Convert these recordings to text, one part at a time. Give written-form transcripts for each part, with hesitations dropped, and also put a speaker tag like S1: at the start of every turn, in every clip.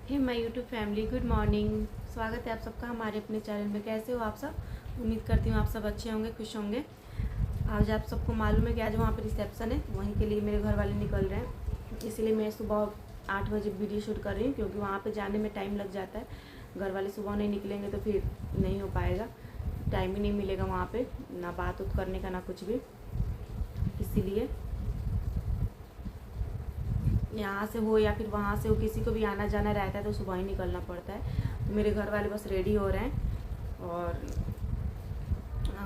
S1: Hey my YouTube family, good morning. स्वागत है आप सबका हमारे अपने चैनल में। कैसे हो आप सब? उम्मीद करती हूँ आप सब अच्छे होंगे, खुश होंगे। आज आप सबको मालूम है कि आज वहाँ पे रिसेप्शन है, वहीं के लिए मेरे घर वाले निकल रहे हैं। इसीलिए मैं सुबह 8 बजे वीडियो शूट कर रही हूँ, क्योंकि वहाँ पे जाने में टाइम लग जाता है। घर वाले सुबह नहीं निकलेंगे तो फिर नहीं हो पाएगा, टाइम ही नहीं मिलेगा वहाँ पर, ना बात उत करने का ना कुछ भी। इसीलिए यहाँ से हो या फिर वहाँ से हो, किसी को भी आना जाना रहता है तो सुबह ही निकलना पड़ता है। तो मेरे घर वाले बस रेडी हो रहे हैं। और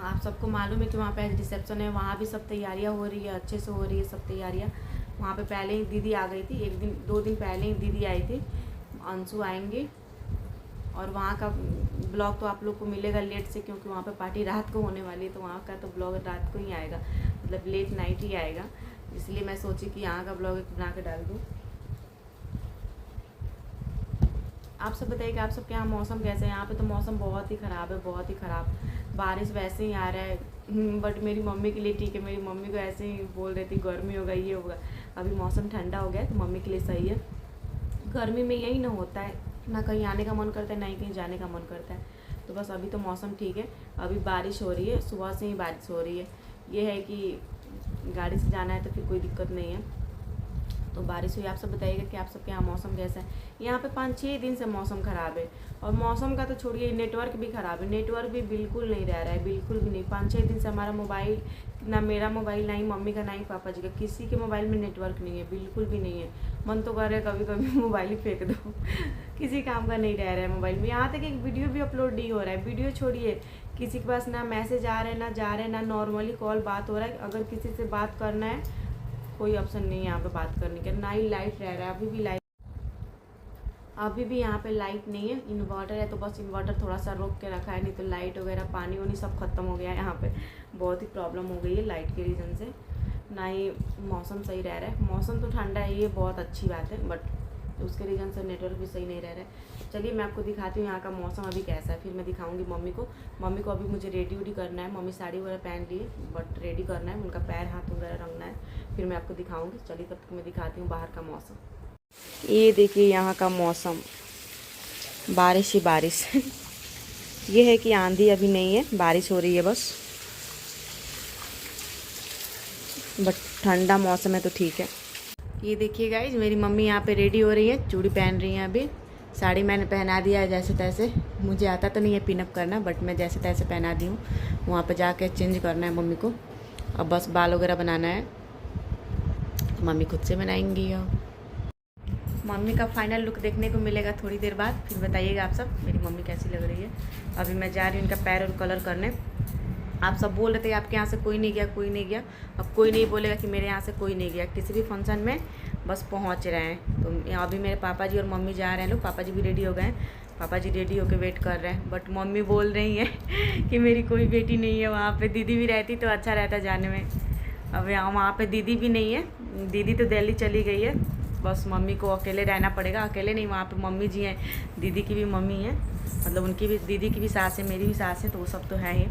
S1: आप सबको मालूम है कि वहाँ पे रिसेप्शन है, वहाँ भी सब तैयारियाँ हो रही है, अच्छे से हो रही है सब तैयारियाँ। वहाँ पे पहले ही दीदी आ गई थी, 1 दिन 2 दिन पहले ही दीदी आई थी। अंशु आएंगे। और वहाँ का ब्लॉग तो आप लोग को मिलेगा लेट से, क्योंकि वहाँ पे पार्टी रात को होने वाली है, तो वहाँ का तो ब्लॉग रात को ही आएगा, मतलब लेट नाइट ही आएगा। इसलिए मैं सोची कि यहाँ का ब्लॉग बना के डाल दूँ। आप सब बताइए कि आप सबके यहाँ मौसम कैसे है? यहाँ पे तो मौसम बहुत ही ख़राब है, बहुत ही ख़राब। बारिश वैसे ही आ रहा है, बट मेरी मम्मी के लिए ठीक है। मेरी मम्मी को ऐसे ही बोल रही थी गर्मी होगा, ये होगा। अभी मौसम ठंडा हो गया है तो मम्मी के लिए सही है। गर्मी में यही ना होता है, ना कहीं आने का मन करता है, ना ही कहीं जाने का मन करता है। तो बस अभी तो मौसम ठीक है। अभी बारिश हो रही है, सुबह से ही बारिश हो रही है। ये है कि गाड़ी से जाना है तो फिर कोई दिक्कत नहीं है। तो बारिश हुई। आप सब बताइएगा कि आप सबके यहाँ मौसम कैसा है? यहाँ पे 5-6 दिन से मौसम ख़राब है। और मौसम का तो छोड़िए, नेटवर्क भी ख़राब है। नेटवर्क भी बिल्कुल नहीं रह रहा है, बिल्कुल भी नहीं। 5-6 दिन से हमारा मोबाइल, ना मेरा मोबाइल, ना ही मम्मी का, ना ही पापा जी का, किसी के मोबाइल में नेटवर्क नहीं है, बिल्कुल भी नहीं है। मन तो कर रहा है कभी कभी मोबाइल ही फेंक दो किसी काम का नहीं रह रहा है मोबाइल में। यहाँ तक एक वीडियो भी अपलोड नहीं हो रहा है। वीडियो छोड़िए, किसी के पास ना मैसेज आ रहे हैं, ना जा रहे हैं, ना नॉर्मली कॉल बात हो रहा है। अगर किसी से बात करना है, कोई ऑप्शन नहीं है यहाँ पे बात करने का। ना ही लाइट रह रहा है, अभी भी यहाँ पे लाइट नहीं है। इन्वर्टर है तो बस इन्वर्टर थोड़ा सा रोक के रखा है, नहीं तो लाइट वगैरह, पानी वानी सब खत्म हो गया है यहाँ पे। बहुत ही प्रॉब्लम हो गई है लाइट के रीज़न से। ना ही मौसम सही रह रहा है। मौसम तो ठंडा है, ये बहुत अच्छी बात है, बट उसके रीज़न से नेटवर्क भी सही नहीं रह रहा है। चलिए मैं आपको दिखाती हूँ यहाँ का मौसम अभी कैसा है, फिर मैं दिखाऊंगी मम्मी को। मम्मी को अभी मुझे रेडी वेडी करना है। मम्मी साड़ी वगैरह पहन ली है, बट रेडी करना है, उनका पैर हाथ वगैरह रंगना है, फिर मैं आपको दिखाऊंगी। चलिए तब तक मैं दिखाती हूँ बाहर का मौसम। ये देखिए यहाँ का मौसम, बारिश ही बारिश ये है कि आंधी अभी नहीं है, बारिश हो रही है बस, बट ठंडा मौसम है तो ठीक है। ये देखिए गाइज, मेरी मम्मी यहाँ पे रेडी हो रही है, चूड़ी पहन रही हैं। अभी साड़ी मैंने पहना दिया है जैसे तैसे। मुझे आता तो नहीं है पिनअप करना, बट मैं जैसे तैसे पहना दी हूँ। वहाँ पे जाके चेंज करना है मम्मी को। अब बस बाल वगैरह बनाना है, मम्मी खुद से बनाएंगी। मम्मी का फाइनल लुक देखने को मिलेगा थोड़ी देर बाद, फिर बताइएगा आप सब मेरी मम्मी कैसी लग रही है। अभी मैं जा रही हूँ इनका पैर और कलर करने। आप सब बोल रहे थे आपके यहाँ से कोई नहीं गया, कोई नहीं गया। अब कोई नहीं बोलेगा कि मेरे यहाँ से कोई नहीं गया। किसी भी फंक्शन में बस पहुँच रहे हैं। तो अभी मेरे पापा जी और मम्मी जा रहे हैं लोग। पापा जी भी रेडी हो गए हैं, पापा जी रेडी होकर वेट कर रहे हैं। बट मम्मी बोल रही है कि मेरी कोई बेटी नहीं है वहाँ पे। दीदी भी रहती तो अच्छा रहता जाने में। अब यहाँ वहाँ पे दीदी भी नहीं है, दीदी तो दिल्ली चली गई है। बस मम्मी को अकेले रहना पड़ेगा। अकेले नहीं, वहाँ पे मम्मी जी हैं, दीदी की भी मम्मी है, मतलब उनकी भी, दीदी की भी सास है, मेरी भी सास है, तो वो सब तो है ही।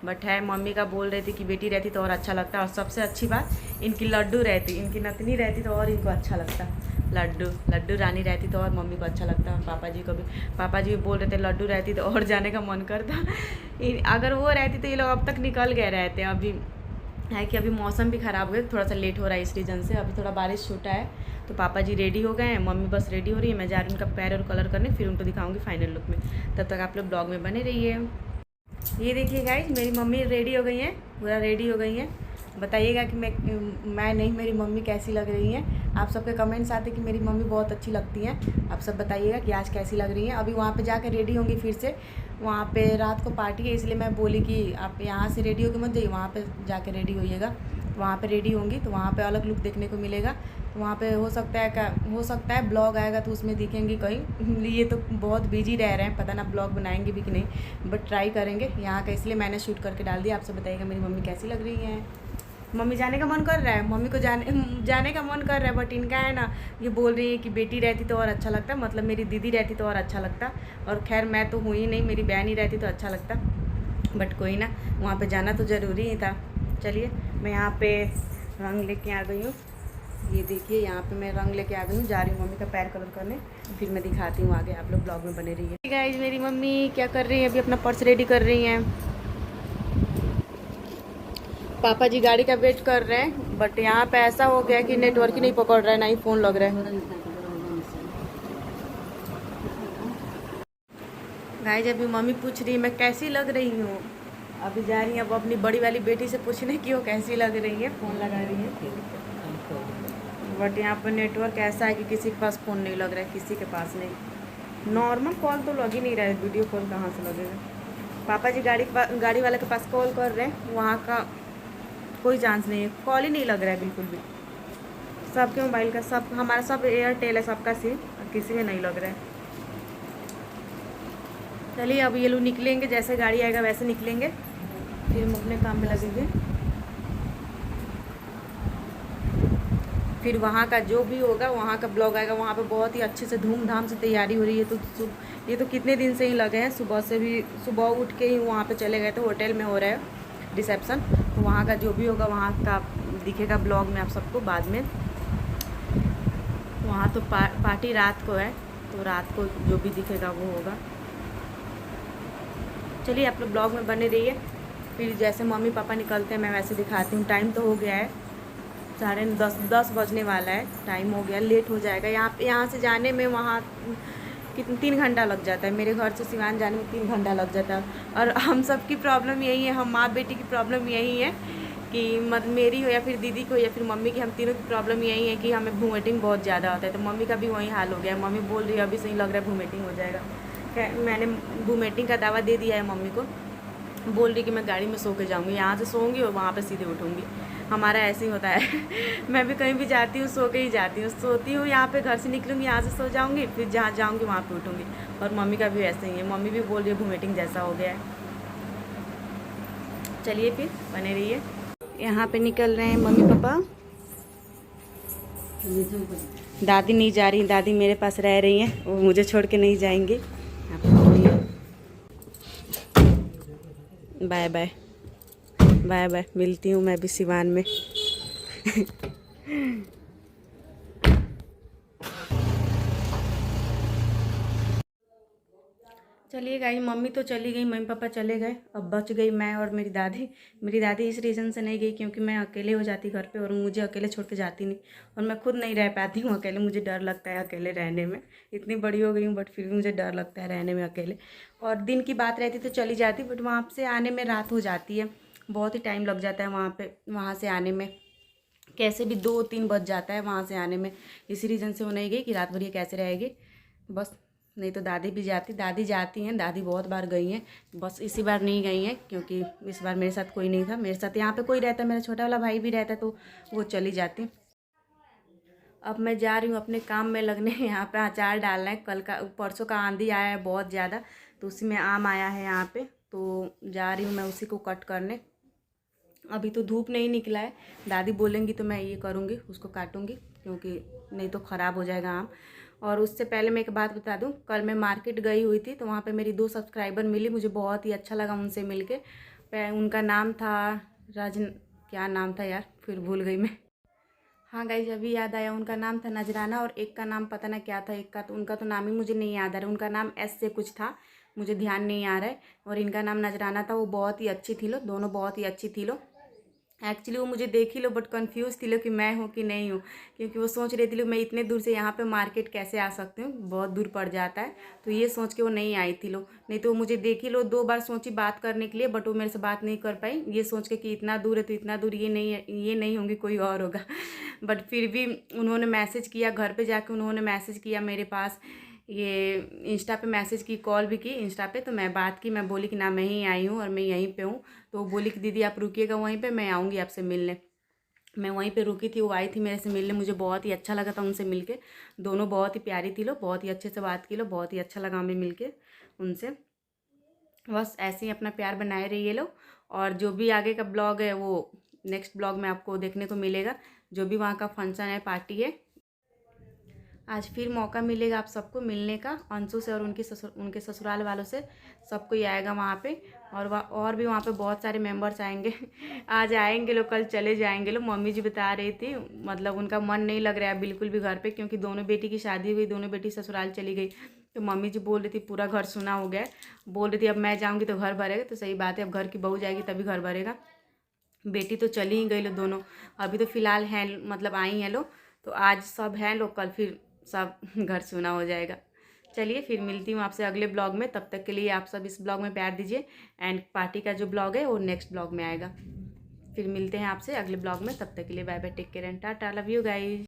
S1: बट है, मम्मी का बोल रही थी कि बेटी रहती तो और अच्छा लगता। और सबसे अच्छी बात, इनकी लड्डू रहती, इनकी नतनी रहती तो और इनको अच्छा लगता। लड्डू रानी रहती तो और मम्मी को अच्छा लगता। और पापा जी को भी, पापा जी भी बोल रहे थे लड्डू रहती तो और जाने का मन करता। अगर वो रहती तो ये लोग अब तक निकल गए रहते। अभी है कि अभी मौसम भी ख़राब हो गया, थोड़ा सा लेट हो रहा है इस रीज़न से। अभी थोड़ा बारिश छूटा है तो पापा जी रेडी हो गए हैं, मम्मी बस रेडी हो रही है। मैं जा रही हूँ उनका पैर और कलर करने, फिर उनको दिखाऊंगी फाइनल लुक में। तब तक आप लोग ब्लॉग में बने रहिए। ये देखिए गाइज, मेरी मम्मी रेडी हो गई हैं, पूरा रेडी हो गई हैं। बताइएगा कि मैं नहीं, मेरी मम्मी कैसी लग रही हैं। आप सबके कमेंट्स आते कि मेरी मम्मी बहुत अच्छी लगती हैं। आप सब बताइएगा कि आज कैसी लग रही हैं। अभी वहाँ पे जाकर रेडी होंगी फिर से। वहाँ पे रात को पार्टी है, इसलिए मैं बोली कि आप यहाँ से रेडी होकर मत जाइए, वहाँ पे जाके रेडी होइएगा। वहाँ पे रेडी होंगी तो वहाँ पे अलग लुक देखने को मिलेगा। वहाँ पे हो सकता है ब्लॉग आएगा तो उसमें दिखेंगी कहीं। ये तो बहुत बिजी रह रहे हैं, पता ना ब्लॉग बनाएंगे भी कि नहीं, बट ट्राई करेंगे यहाँ का, इसलिए मैंने शूट करके डाल दिया। आप सब बताइएगा मेरी मम्मी कैसी लग रही है। मम्मी जाने का मन कर रहा है, मम्मी को जाने का मन कर रहा है, बट इनका है ना, ये बोल रही है कि बेटी रहती तो और अच्छा लगता, मतलब मेरी दीदी रहती तो और अच्छा लगता। और खैर मैं तो हूँ ही नहीं, मेरी बहन ही रहती तो अच्छा लगता, बट कोई ना, वहाँ पे जाना तो ज़रूरी ही था। चलिए मैं यहाँ पे रंग लेके आ गई हूँ। ये देखिए यहाँ पे मैं रंग लेके आ गई हूँ, जा रही हूँ मम्मी का पैर कलर करने, फिर मैं दिखाती हूँ आगे। आप लोग ब्लॉग में बने रहिए। गाइस मेरी मम्मी क्या कर रही है, अभी अपना पर्स रेडी कर रही हैं। पापा जी गाड़ी का वेट कर रहे हैं, बट यहाँ पे ऐसा हो गया कि नेटवर्क ही नहीं पकड़ रहा है, ना ही फ़ोन लग रहा है। गाइस अभी मम्मी पूछ रही है मैं कैसी लग रही हूँ। अभी जा रही है अब अपनी बड़ी वाली बेटी से पूछने की वो कैसी लग रही है, फ़ोन लगा रही है। बट यहाँ पर नेटवर्क ऐसा है कि किसी के पास फ़ोन नहीं लग रहा है, किसी के पास नहीं। नॉर्मल कॉल तो लग ही नहीं रहा है, वीडियो कॉल कहाँ से लगेगा। पापा जी गाड़ी वाले के पास कॉल कर रहे हैं, वहाँ का कोई चांस नहीं है, कॉल ही नहीं लग रहा है बिल्कुल भी। सबके मोबाइल का, सब हमारा सब एयरटेल है, सबका सिम, किसी में नहीं लग रहा है। चलिए अब ये लोग निकलेंगे, जैसे गाड़ी आएगा वैसे निकलेंगे, फिर हम अपने काम में लगेंगे। फिर वहाँ का जो भी होगा, वहाँ का ब्लॉग आएगा, वहाँ पे बहुत ही अच्छे से धूमधाम से तैयारी हो रही है। तो ये तो कितने दिन से ही लगे हैं, सुबह से भी, सुबह उठ के ही वहाँ पे चले गए थे, होटल में हो रहा है रिसेप्शन। तो वहाँ का जो भी होगा वहाँ का दिखेगा ब्लॉग में आप सबको बाद में। वहाँ तो पार्टी रात को है, तो रात को जो भी दिखेगा वो होगा। चलिए आप लोग ब्लॉग में बने रहिए। फिर जैसे मम्मी पापा निकलते हैं मैं वैसे दिखाती हूँ। टाइम तो हो गया है, 10:30 बजने वाला है, टाइम हो गया, लेट हो जाएगा। यहाँ से जाने में वहाँ कितने 3 घंटा लग जाता है, मेरे घर से सिवान जाने में 3 घंटा लग जाता है। और हम सब की प्रॉब्लम यही है, हम माँ बेटी की प्रॉब्लम यही है कि मेरी हो या फिर दीदी को या फिर मम्मी की, हम तीनों की प्रॉब्लम यही है कि हमें वोमिटिंग बहुत ज़्यादा होता है। तो मम्मी का भी वही हाल हो गया है, मम्मी बोल रही है अभी सही लग रहा है वोमिटिंग हो जाएगा। मैंने वोमिटिंग का दावा दे दिया है मम्मी को, बोल रही कि मैं गाड़ी में सो के जाऊँगी, यहाँ से सोऊंगी और वहाँ पे सीधे उठूँगी। हमारा ऐसे ही होता है मैं भी कहीं भी जाती हूँ सो के ही जाती हूँ, सोती हूँ यहाँ पे, घर से निकलूँगी यहाँ से सो जाऊँगी, फिर जहाँ जाऊँगी वहाँ पे उठूँगी। और मम्मी का भी ऐसे ही है, मम्मी भी बोल रही है वोमिटिंग जैसा हो गया है। चलिए फिर बने रहिए। यहाँ पे निकल रहे हैं मम्मी पापा, दादी नहीं जा रही, दादी मेरे पास रह रही हैं, वो मुझे छोड़ के नहीं जाएंगे। बाय बाय बाय बाय, मिलती हूँ मैं भी सिवान में चलिए गाइस मम्मी तो चली गई, मम्मी पापा चले गए, अब बच गई मैं और मेरी दादी। मेरी दादी इस रीज़न से नहीं गई क्योंकि मैं अकेले हो जाती घर पे, और मुझे अकेले छोड़ के जाती नहीं, और मैं खुद नहीं रह पाती हूँ अकेले, मुझे डर लगता है अकेले रहने में। इतनी बड़ी हो गई हूँ बट फिर भी मुझे डर लगता है रहने में अकेले। और दिन की बात रहती तो चली जाती, बट वहाँ से आने में रात हो जाती है, बहुत ही टाइम लग जाता है वहाँ से आने में, कैसे भी 2-3 बज जाता है वहाँ से आने में। इसी रीज़न से वो नहीं गई कि रात भर ये कैसे रहेगी बस। नहीं तो दादी भी जाती, दादी जाती हैं, दादी बहुत बार गई हैं, बस इसी बार नहीं गई हैं क्योंकि इस बार मेरे साथ कोई नहीं था। मेरे साथ यहाँ पे कोई रहता, मेरा छोटा वाला भाई भी रहता तो वो चली जाती। अब मैं जा रही हूँ अपने काम में लगने, यहाँ पे अचार डालना है। कल का परसों का आंधी आया है बहुत ज़्यादा, तो उसी में आम आया है यहाँ पे, तो जा रही हूँ मैं उसी को कट करने। अभी तो धूप नहीं निकला है, दादी बोलेंगी तो मैं ये करूँगी, उसको काटूँगी, क्योंकि नहीं तो ख़राब हो जाएगा आम। और उससे पहले मैं एक बात बता दूँ, कल मैं मार्केट गई हुई थी तो वहाँ पे मेरी 2 सब्सक्राइबर मिली, मुझे बहुत ही अच्छा लगा उनसे मिल के। उनका नाम था राजन, क्या नाम था यार, फिर भूल गई मैं। हाँ गाइज अभी याद आया, उनका नाम था नजराना, और एक का नाम पता ना क्या था, एक का तो उनका तो नाम ही मुझे नहीं याद आ रहा, उनका नाम एस से कुछ था, मुझे ध्यान नहीं आ रहा है। और इनका नाम नजराना था। वो बहुत ही अच्छी थी लो, दोनों बहुत ही अच्छी थी लो। एक्चुअली वो मुझे देख ही लो बट कंफ्यूज थी लो कि मैं हूँ कि नहीं हूँ, क्योंकि वो सोच रही थी लो मैं इतने दूर से यहाँ पे मार्केट कैसे आ सकती हूँ, बहुत दूर पड़ जाता है, तो ये सोच के वो नहीं आई थी लो। नहीं तो वो मुझे देख ही लो, 2 बार सोची बात करने के लिए, बट वो मेरे से बात नहीं कर पाई, ये सोच के कि इतना दूर है तो इतना दूर ये नहीं है, ये नहीं होंगी, कोई और होगा बट फिर भी उन्होंने मैसेज किया, घर पर जाके उन्होंने मैसेज किया मेरे पास, ये इंस्टा पे मैसेज की, कॉल भी की इंस्टा पे, तो मैं बात की, मैं बोली कि ना मैं ही आई हूँ और मैं यहीं पे हूँ। तो वो बोली कि दीदी आप रुकिएगा वहीं पे, मैं आऊँगी आपसे मिलने। मैं वहीं पे रुकी थी, वो आई थी मेरे से मिलने, मुझे बहुत ही अच्छा लगा था उनसे मिलके। दोनों बहुत ही प्यारी थी लो, बहुत ही अच्छे से बात की लो, बहुत ही अच्छा लगा हमें मिलके उनसे। बस ऐसे ही अपना प्यार बनाए रहिए लो, और जो भी आगे का ब्लॉग है वो नेक्स्ट ब्लॉग में आपको देखने को मिलेगा, जो भी वहाँ का फंक्शन है, पार्टी है। आज फिर मौका मिलेगा आप सबको मिलने का, अंशु से और उनके ससुराल वालों से, सबको ही आएगा वहाँ पे। और भी वहाँ पे बहुत सारे मेंबर्स आएंगे। आज आएंगे लोग, कल चले जाएंगे लोग। मम्मी जी बता रही थी, मतलब उनका मन नहीं लग रहा है बिल्कुल भी घर पे, क्योंकि दोनों बेटी की शादी हुई, दोनों बेटी ससुराल चली गई। तो मम्मी जी बोल रही थी पूरा घर सुना हो गया है। बोल रही थी अब मैं जाऊँगी तो घर भरेगा। तो सही बात है, अब घर की बहू जाएगी तभी घर भरेगा। बेटी तो चली ही गई लोग दोनों, अभी तो फ़िलहाल हैं, मतलब आई हैं लोग। तो आज सब हैं लोग, कल फिर सब घर सुना हो जाएगा। चलिए फिर मिलती हूँ आपसे अगले ब्लॉग में। तब तक के लिए आप सब इस ब्लॉग में प्यार दीजिए। एंड पार्टी का जो ब्लॉग है वो नेक्स्ट ब्लॉग में आएगा। फिर मिलते हैं आपसे अगले ब्लॉग में। तब तक के लिए bye bye, take care and tata, love you guys.